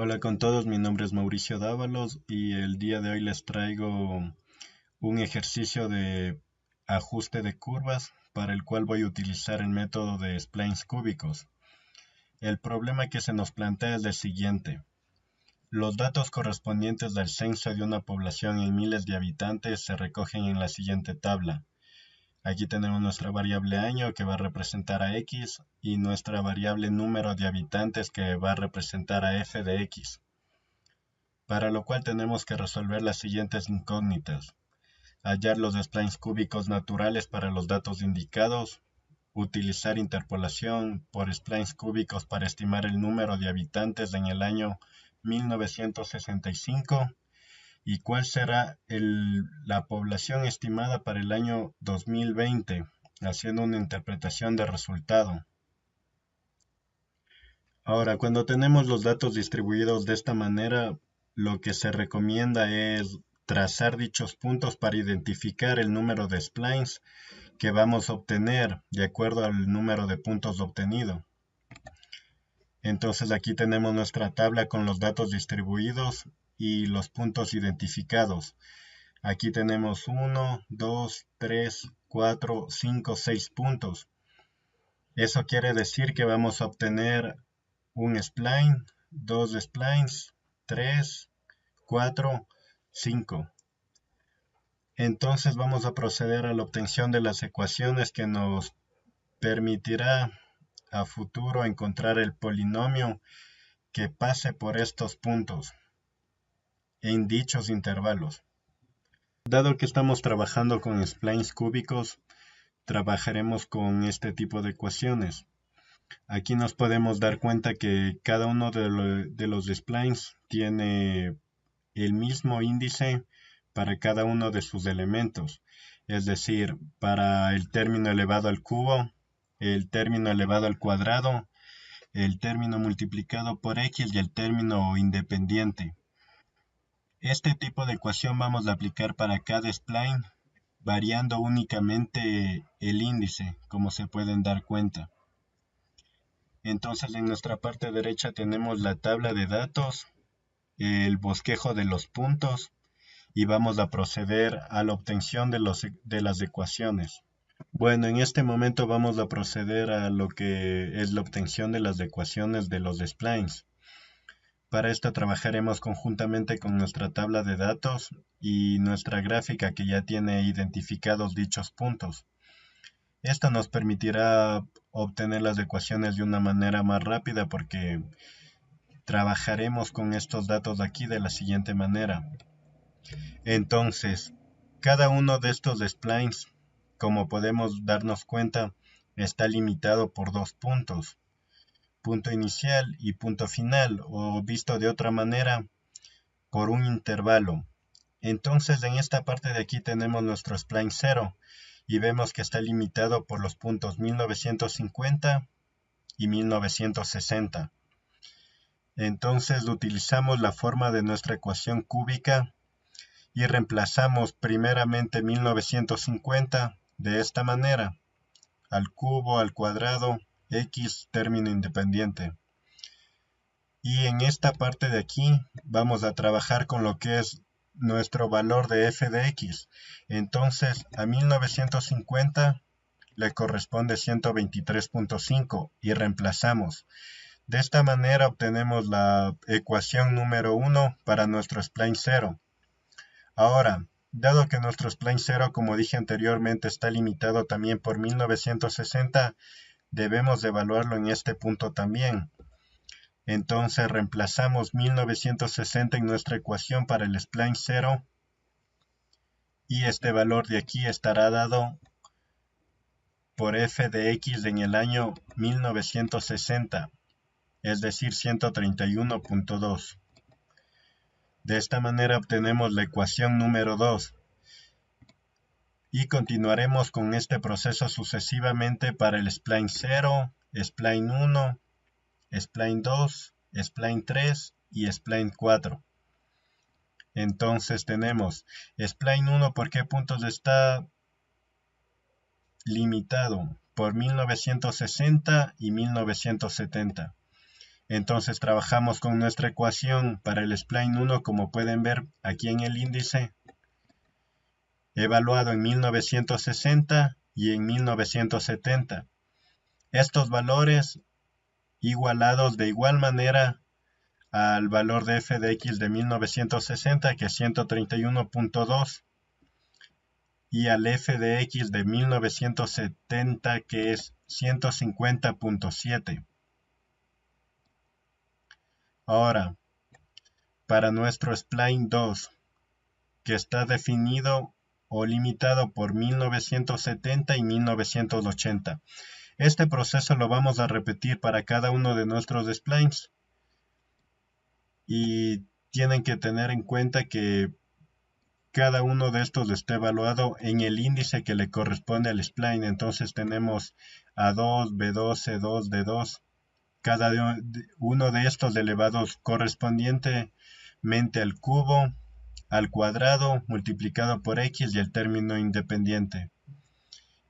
Hola con todos, mi nombre es Mauricio Dávalos y el día de hoy les traigo un ejercicio de ajuste de curvas para el cual voy a utilizar el método de splines cúbicos. El problema que se nos plantea es el siguiente. Los datos correspondientes del censo de una población en miles de habitantes se recogen en la siguiente tabla. Aquí tenemos nuestra variable año que va a representar a x y nuestra variable número de habitantes que va a representar a f de x. Para lo cual tenemos que resolver las siguientes incógnitas: hallar los splines cúbicos naturales para los datos indicados, utilizar interpolación por splines cúbicos para estimar el número de habitantes en el año 1965 y cuál será la población estimada para el año 2020, haciendo una interpretación de resultado. Ahora, cuando tenemos los datos distribuidos de esta manera, lo que se recomienda es trazar dichos puntos para identificar el número de splines que vamos a obtener de acuerdo al número de puntos obtenido. Entonces aquí tenemos nuestra tabla con los datos distribuidos y los puntos identificados. Aquí tenemos 1, 2, 3, 4, 5, 6 puntos. Eso quiere decir que vamos a obtener un spline, dos splines, 3, 4, 5. Entonces vamos a proceder a la obtención de las ecuaciones que nos permitirá a futuro encontrar el polinomio que pase por estos puntos en dichos intervalos. Dado que estamos trabajando con splines cúbicos, trabajaremos con este tipo de ecuaciones. Aquí nos podemos dar cuenta que cada uno de los splines tiene el mismo índice para cada uno de sus elementos. Es decir, para el término elevado al cubo, el término elevado al cuadrado, el término multiplicado por x y el término independiente. Este tipo de ecuación vamos a aplicar para cada spline, variando únicamente el índice, como se pueden dar cuenta. Entonces en nuestra parte derecha tenemos la tabla de datos, el bosquejo de los puntos y vamos a proceder a la obtención de las ecuaciones. Bueno, en este momento vamos a proceder a lo que es la obtención de las ecuaciones de los splines. Para esto trabajaremos conjuntamente con nuestra tabla de datos y nuestra gráfica que ya tiene identificados dichos puntos. Esto nos permitirá obtener las ecuaciones de una manera más rápida porque trabajaremos con estos datos aquí de la siguiente manera. Entonces, cada uno de estos splines, como podemos darnos cuenta, está limitado por dos puntos, punto inicial y punto final, o visto de otra manera, por un intervalo. Entonces, en esta parte de aquí tenemos nuestro spline 0 y vemos que está limitado por los puntos 1950 y 1960. Entonces utilizamos la forma de nuestra ecuación cúbica y reemplazamos primeramente 1950 de esta manera: al cubo, al cuadrado, x término independiente. Y en esta parte de aquí vamos a trabajar con lo que es nuestro valor de f de x. Entonces a 1950 le corresponde 123.5 y reemplazamos. De esta manera obtenemos la ecuación número 1 para nuestro spline 0. Ahora, dado que nuestro spline 0, como dije anteriormente, está limitado también por 1960, debemos evaluarlo en este punto también. Entonces reemplazamos 1960 en nuestra ecuación para el spline 0 y este valor de aquí estará dado por f de x en el año 1960, es decir, 131.2. De esta manera obtenemos la ecuación número 2 y continuaremos con este proceso sucesivamente para el spline 0, spline 1, spline 2, spline 3 y spline 4. Entonces tenemos spline 1, ¿por qué puntos está limitado? Por 1960 y 1970. Entonces trabajamos con nuestra ecuación para el spline 1, como pueden ver aquí en el índice, evaluado en 1960 y en 1970. Estos valores igualados de igual manera al valor de f de x de 1960, que es 131.2, y al f de x de 1970, que es 150.7. Ahora, para nuestro spline 2, que está definido o limitado por 1970 y 1980. Este proceso lo vamos a repetir para cada uno de nuestros splines. Y tienen que tener en cuenta que cada uno de estos está evaluado en el índice que le corresponde al spline. Entonces tenemos A2, B2, C2, D2. Cada uno de estos elevados correspondientemente al cubo, al cuadrado, multiplicado por x y el término independiente.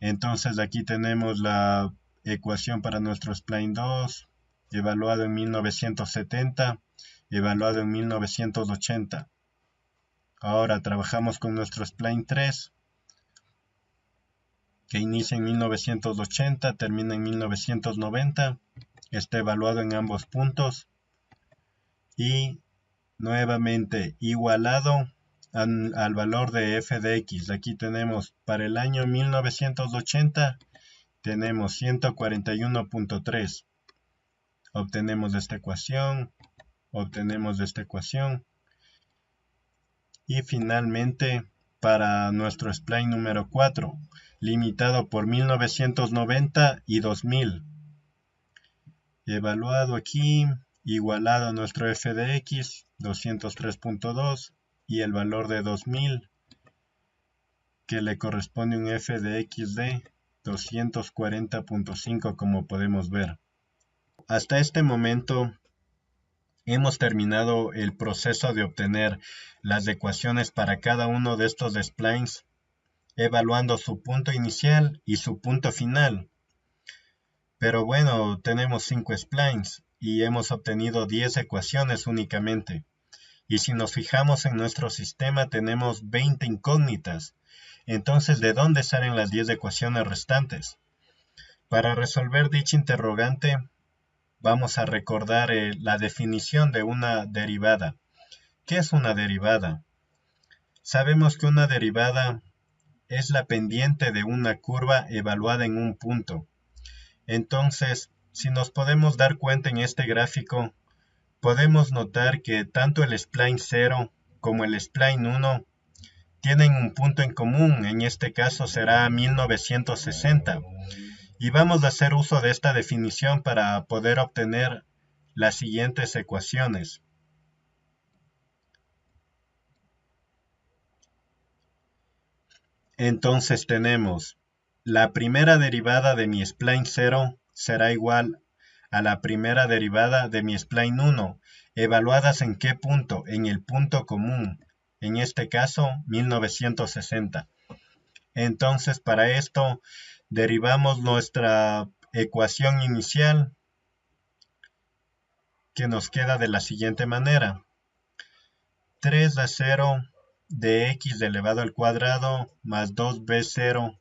Entonces aquí tenemos la ecuación para nuestro spline 2, evaluado en 1970, evaluado en 1980. Ahora trabajamos con nuestro spline 3, que inicia en 1980, termina en 1990, está evaluado en ambos puntos y nuevamente igualado al valor de f de x. Aquí tenemos para el año 1980, tenemos 141.3. Obtenemos esta ecuación, y finalmente para nuestro spline número 4, limitado por 1990 y 2000. Evaluado aquí, igualado a nuestro f de x, 203.2, y el valor de 2000, que le corresponde un f de x de 240.5, como podemos ver. Hasta este momento hemos terminado el proceso de obtener las ecuaciones para cada uno de estos splines, evaluando su punto inicial y su punto final. Pero bueno, tenemos 5 splines y hemos obtenido 10 ecuaciones únicamente. Y si nos fijamos en nuestro sistema, tenemos 20 incógnitas. Entonces, ¿de dónde salen las 10 ecuaciones restantes? Para resolver dicha interrogante, vamos a recordar la definición de una derivada. ¿Qué es una derivada? Sabemos que una derivada es la pendiente de una curva evaluada en un punto. Entonces, si nos podemos dar cuenta en este gráfico, podemos notar que tanto el spline 0 como el spline 1 tienen un punto en común. En este caso será 1960. Y vamos a hacer uso de esta definición para poder obtener las siguientes ecuaciones. Entonces tenemos la primera derivada de mi spline 0 será igual a la primera derivada de mi spline 1, evaluadas en qué punto, en el punto común, en este caso 1960. Entonces para esto derivamos nuestra ecuación inicial, que nos queda de la siguiente manera: 3a0 de x elevado al cuadrado más 2b0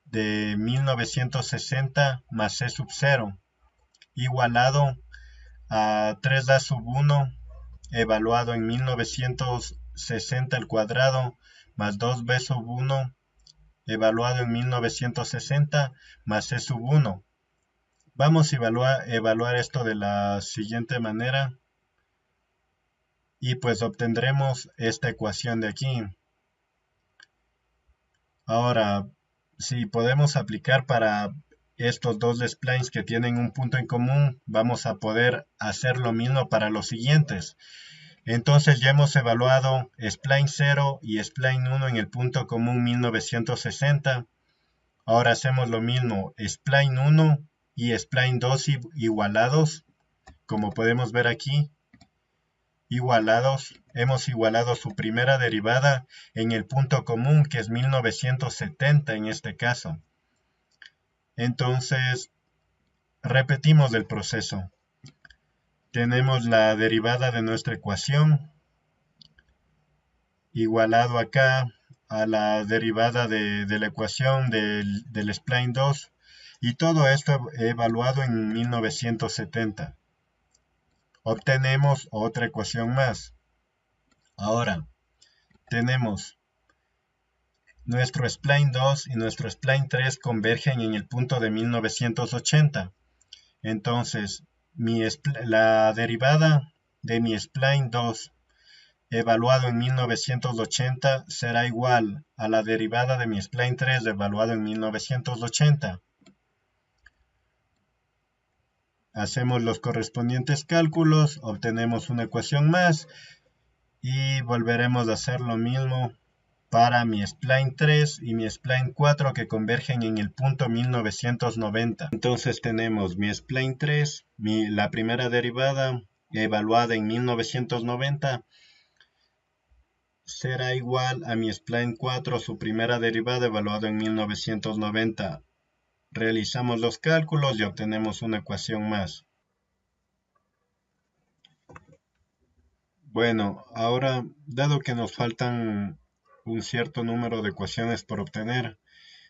de 1960 más c sub 0, igualado a 3a sub 1 evaluado en 1960 al cuadrado más 2b sub 1 evaluado en 1960 más c sub 1. Vamos a evaluar esto de la siguiente manera y pues obtendremos esta ecuación de aquí. Ahora, si podemos aplicar para estos dos splines que tienen un punto en común, vamos a poder hacer lo mismo para los siguientes. Entonces ya hemos evaluado spline 0 y spline 1 en el punto común 1960. Ahora hacemos lo mismo, spline 1 y spline 2 igualados, como podemos ver aquí, igualados. Hemos igualado su primera derivada en el punto común, que es 1970 en este caso. Entonces, repetimos el proceso. tenemos la derivada de nuestra ecuación igualado acá a la derivada de la ecuación del spline 2 y todo esto evaluado en 1970. Obtenemos otra ecuación más. Ahora, tenemos nuestro spline 2 y nuestro spline 3 convergen en el punto de 1980. Entonces, la derivada de mi spline 2 evaluado en 1980 será igual a la derivada de mi spline 3 evaluado en 1980. Hacemos los correspondientes cálculos, obtenemos una ecuación más y volveremos a hacer lo mismo para mi spline 3 y mi spline 4 que convergen en el punto 1990. Entonces tenemos mi spline 3, la primera derivada evaluada en 1990 será igual a mi spline 4, su primera derivada evaluada en 1990. Realizamos los cálculos y obtenemos una ecuación más. Bueno, ahora, dado que nos faltan un cierto número de ecuaciones por obtener,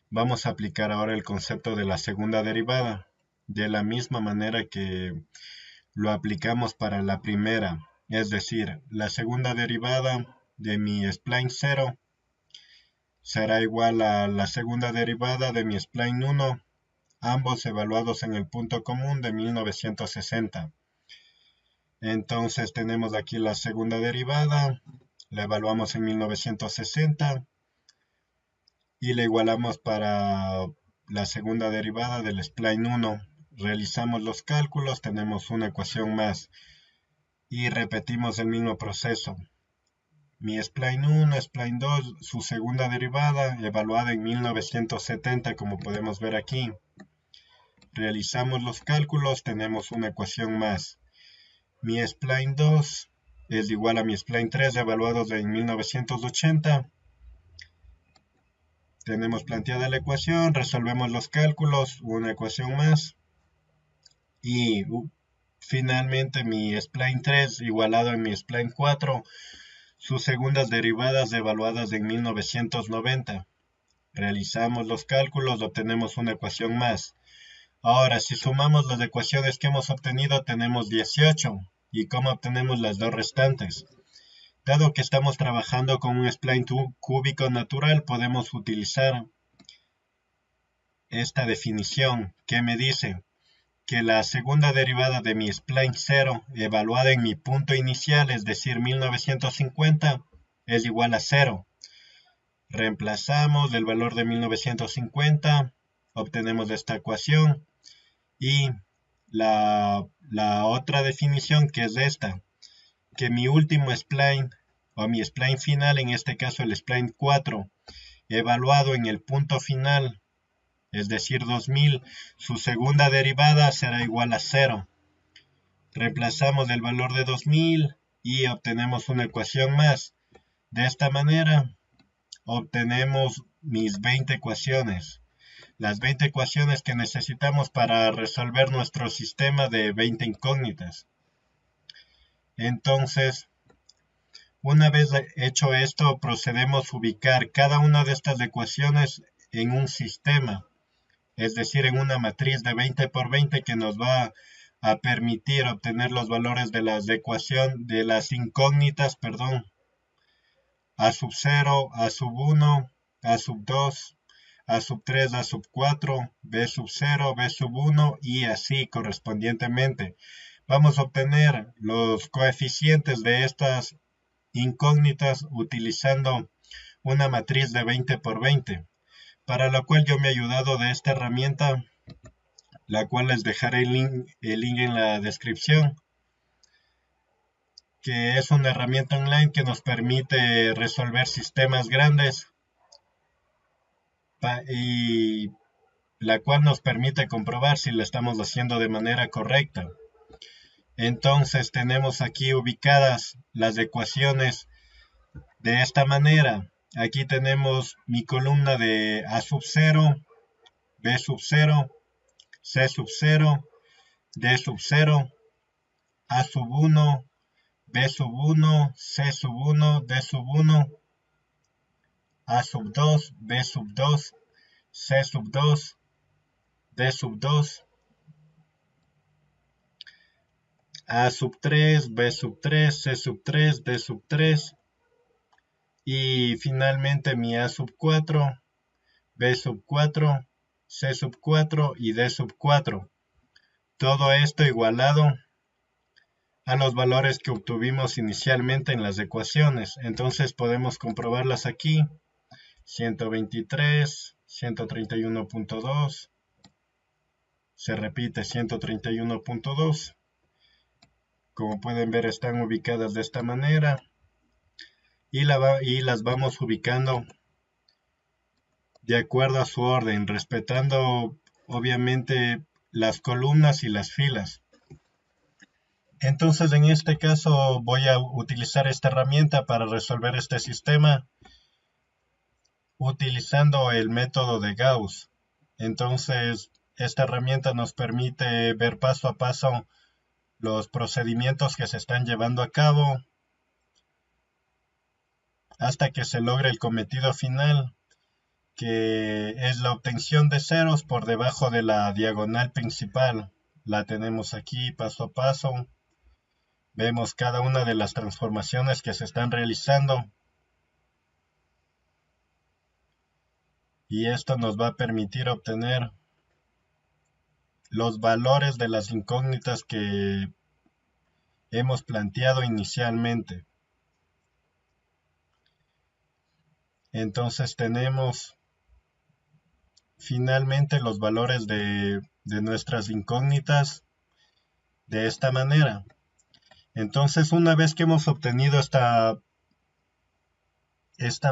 vamos a aplicar ahora el concepto de la segunda derivada, de la misma manera que lo aplicamos para la primera. Es decir, la segunda derivada de mi spline 0 será igual a la segunda derivada de mi spline 1, ambos evaluados en el punto común de 1960. Entonces tenemos aquí la segunda derivada, la evaluamos en 1960 y la igualamos para la segunda derivada del spline 1. Realizamos los cálculos, tenemos una ecuación más y repetimos el mismo proceso. Mi spline 1, spline 2, su segunda derivada evaluada en 1970 como podemos ver aquí. Realizamos los cálculos, tenemos una ecuación más. Mi spline 2 es igual a mi spline 3 evaluados en 1980. Tenemos planteada la ecuación, resolvemos los cálculos, una ecuación más. Y finalmente mi spline 3 igualado en mi spline 4, sus segundas derivadas evaluadas en 1990. Realizamos los cálculos, obtenemos una ecuación más. Ahora, si sumamos las ecuaciones que hemos obtenido, tenemos 18. ¿Y cómo obtenemos las dos restantes? Dado que estamos trabajando con un spline cúbico natural, podemos utilizar esta definición que me dice que la segunda derivada de mi spline 0, evaluada en mi punto inicial, es decir, 1950, es igual a 0. Reemplazamos el valor de 1950, obtenemos esta ecuación y la otra definición que es esta, que mi último spline o mi spline final, en este caso el spline 4, evaluado en el punto final, es decir 2000, su segunda derivada será igual a 0. Reemplazamos el valor de 2000 y obtenemos una ecuación más. De esta manera obtenemos mis 20 ecuaciones. Las 20 ecuaciones que necesitamos para resolver nuestro sistema de 20 incógnitas. Entonces, una vez hecho esto, procedemos a ubicar cada una de estas ecuaciones en un sistema, es decir, en una matriz de 20 por 20 que nos va a permitir obtener los valores de las incógnitas, A sub 0, A sub 1, A sub 2, A sub 3, A sub 4, B sub 0, B sub 1 y así correspondientemente. Vamos a obtener los coeficientes de estas incógnitas utilizando una matriz de 20 por 20, para lo cual yo me he ayudado de esta herramienta, la cual les dejaré el link en la descripción, que es una herramienta online que nos permite resolver sistemas grandes y la cual nos permite comprobar si lo estamos haciendo de manera correcta. Entonces tenemos aquí ubicadas las ecuaciones de esta manera. Aquí tenemos mi columna de A sub 0, B sub 0, C sub 0, D sub 0, A sub 1, B sub 1, C sub 1, D sub 1, A sub 2, B sub 2, C sub 2, D sub 2, A sub 3, B sub 3, C sub 3, D sub 3 y finalmente mi A sub 4, B sub 4, C sub 4 y D sub 4. Todo esto igualado a los valores que obtuvimos inicialmente en las ecuaciones. Entonces podemos comprobarlas aquí. 123, 131.2, se repite 131.2. Como pueden ver, están ubicadas de esta manera y las vamos ubicando de acuerdo a su orden, respetando obviamente las columnas y las filas. Entonces en este caso voy a utilizar esta herramienta para resolver este sistema utilizando el método de Gauss. Entonces esta herramienta nos permite ver paso a paso los procedimientos que se están llevando a cabo hasta que se logre el cometido final, que es la obtención de ceros por debajo de la diagonal principal. La tenemos aquí paso a paso. Vemos cada una de las transformaciones que se están realizando. Y esto nos va a permitir obtener los valores de las incógnitas que hemos planteado inicialmente. Entonces tenemos finalmente los valores de nuestras incógnitas de esta manera. Entonces una vez que hemos obtenido esta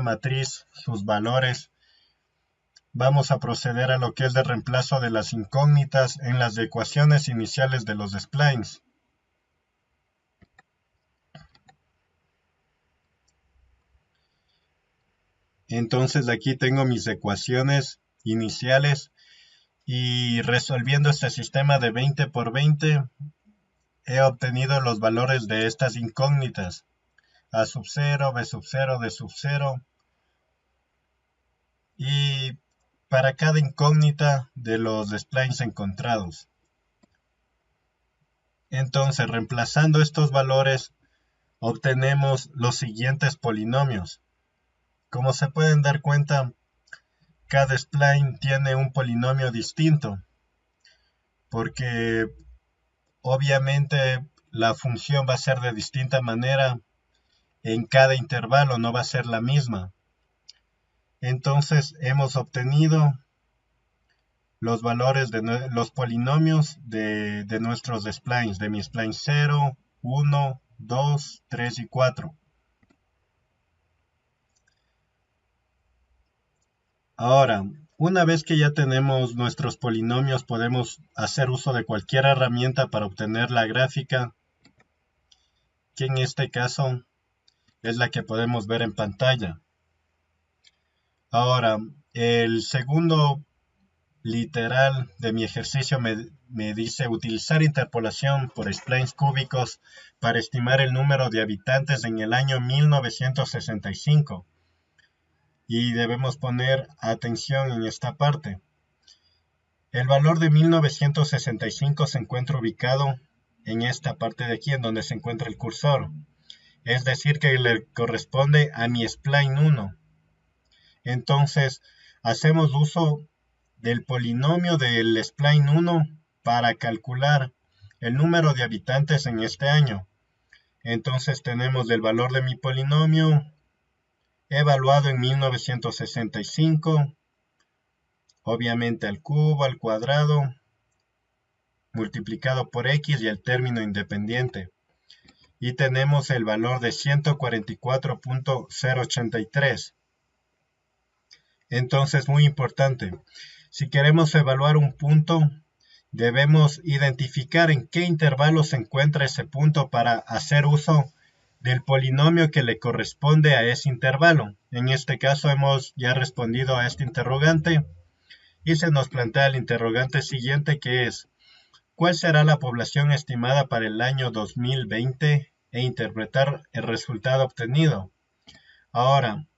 matriz, sus valores, vamos a proceder a lo que es el reemplazo de las incógnitas en las ecuaciones iniciales de los splines. Entonces aquí tengo mis ecuaciones iniciales y resolviendo este sistema de 20 por 20 he obtenido los valores de estas incógnitas. A sub 0, B sub 0, D sub 0 y para cada incógnita de los splines encontrados. Entonces, reemplazando estos valores, obtenemos los siguientes polinomios. Como se pueden dar cuenta, cada spline tiene un polinomio distinto, porque obviamente la función va a ser de distinta manera en cada intervalo, no va a ser la misma. Entonces hemos obtenido los valores de los polinomios de nuestros splines, de mi spline 0, 1, 2, 3 y 4. Ahora, una vez que ya tenemos nuestros polinomios, podemos hacer uso de cualquier herramienta para obtener la gráfica, que en este caso es la que podemos ver en pantalla. Ahora, el segundo literal de mi ejercicio me dice utilizar interpolación por splines cúbicos para estimar el número de habitantes en el año 1965. Y debemos poner atención en esta parte. El valor de 1965 se encuentra ubicado en esta parte de aquí, en donde se encuentra el cursor. Es decir, que le corresponde a mi spline 1. Entonces, hacemos uso del polinomio del spline 1 para calcular el número de habitantes en este año. Entonces tenemos el valor de mi polinomio evaluado en 1965, obviamente al cubo, al cuadrado, multiplicado por x y el término independiente. Y tenemos el valor de 144.083. Entonces, muy importante, si queremos evaluar un punto, debemos identificar en qué intervalo se encuentra ese punto para hacer uso del polinomio que le corresponde a ese intervalo. En este caso hemos ya respondido a este interrogante y se nos plantea el interrogante siguiente, que es ¿Cuál será la población estimada para el año 2020 e interpretar el resultado obtenido? Ahora,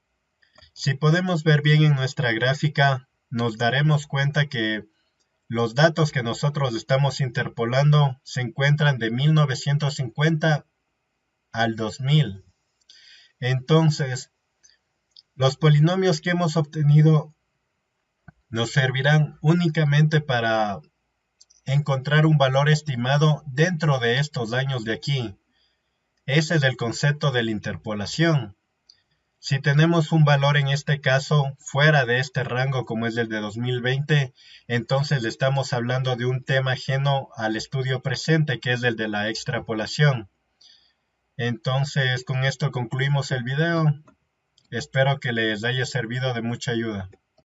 si podemos ver bien en nuestra gráfica, nos daremos cuenta que los datos que nosotros estamos interpolando se encuentran de 1950 al 2000. Entonces, los polinomios que hemos obtenido nos servirán únicamente para encontrar un valor estimado dentro de estos años de aquí. Ese es el concepto de la interpolación. Si tenemos un valor en este caso fuera de este rango como es el de 2020, entonces estamos hablando de un tema ajeno al estudio presente que es el de la extrapolación. Entonces con esto concluimos el video. Espero que les haya servido de mucha ayuda.